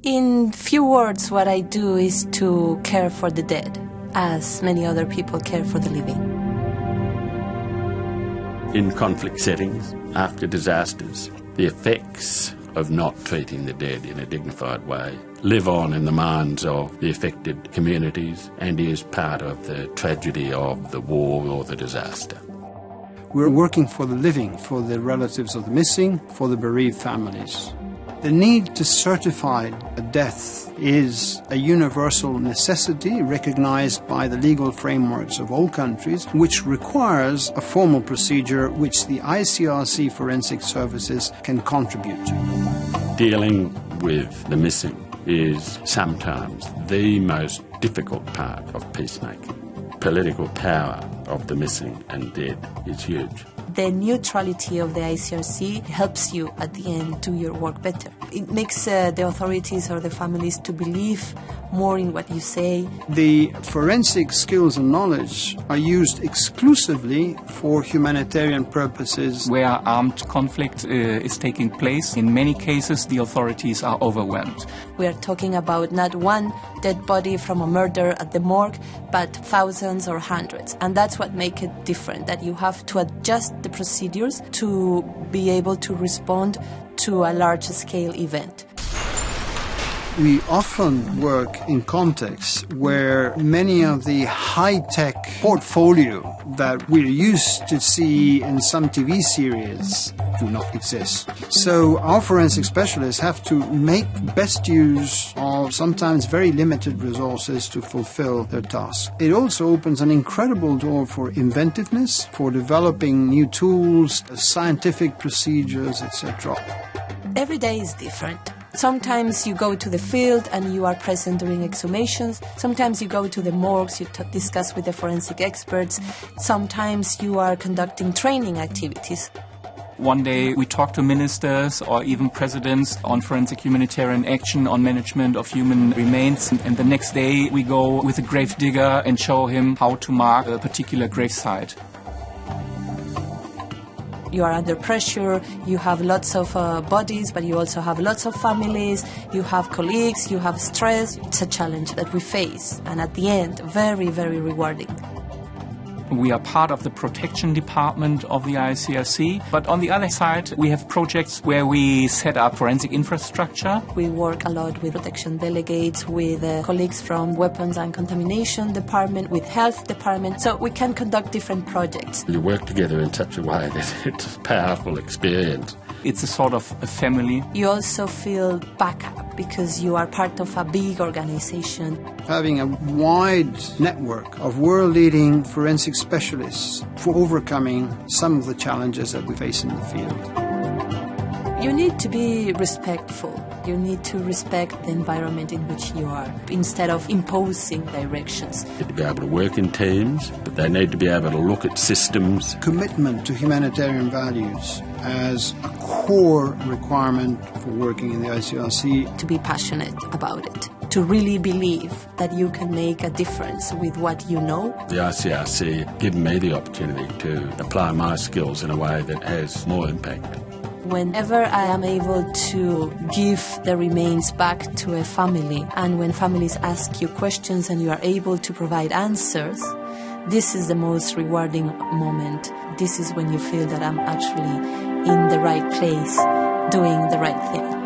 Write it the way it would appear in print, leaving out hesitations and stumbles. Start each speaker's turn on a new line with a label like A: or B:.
A: In few words, what I do is to care for the dead, as many other people care for the living.
B: In conflict settings, after disasters, the effects of not treating the dead in a dignified way live on in the minds of the affected communities and is part of the tragedy of the war or the disaster.
C: We're working for the living, for the relatives of the missing, for the bereaved families. The need to certify a death is a universal necessity recognized by the legal frameworks of all countries, which requires a formal procedure which the ICRC Forensic Services can contribute to.
B: Dealing with the missing is sometimes the most difficult part of peacemaking. Political power of the missing and dead is huge.
A: The neutrality of the ICRC helps you at the end do your work better. It makes the authorities or the families to believe more in what you say.
C: The forensic skills and knowledge are used exclusively for humanitarian purposes.
D: Where armed conflict is taking place, in many cases the authorities are overwhelmed.
A: We are talking about not one dead body from a murder at the morgue, but thousands or hundreds. And that's what makes it different, that you have to adjust the procedures to be able to respond to a large-scale event.
C: We often work in contexts where many of the high-tech portfolio that we're used to see in some TV series do not exist. So our forensic specialists have to make best use of sometimes very limited resources to fulfill their task. It also opens an incredible door for inventiveness, for developing new tools, scientific procedures, etc.
A: Every day is different. Sometimes you go to the field and you are present during exhumations. Sometimes you go to the morgues, you discuss with the forensic experts. Sometimes you are conducting training activities.
D: One day we talk to ministers or even presidents on forensic humanitarian action, on management of human remains, and the next day we go with a grave digger and show him how to mark a particular grave site.
A: You are under pressure, you have lots of bodies, but you also have lots of families, you have colleagues, you have stress. It's a challenge that we face, and at the end, very, very rewarding.
D: We are part of the protection department of the ICRC, but on the other side, we have projects where we set up forensic infrastructure.
A: We work a lot with protection delegates, with colleagues from weapons and contamination department, with health department, so we can conduct different projects.
B: You work together in such a way that it's a powerful experience.
D: It's a sort of a family.
A: You also feel backup because you are part of a big organization.
C: Having a wide network of world-leading forensic specialists for overcoming some of the challenges that we face in the field.
A: You need to be respectful. You need to respect the environment in which you are, instead of imposing directions.
B: They need to be able to work in teams, but they need to be able to look at systems.
C: Commitment to humanitarian values as a core requirement for working in the ICRC.
A: To be passionate about it, to really believe that you can make a difference with what you know.
B: The ICRC given me the opportunity to apply my skills in a way that has more impact.
A: Whenever I am able to give the remains back to a family, and when families ask you questions and you are able to provide answers, this is the most rewarding moment. This is when you feel that I'm actually in the right place, doing the right thing.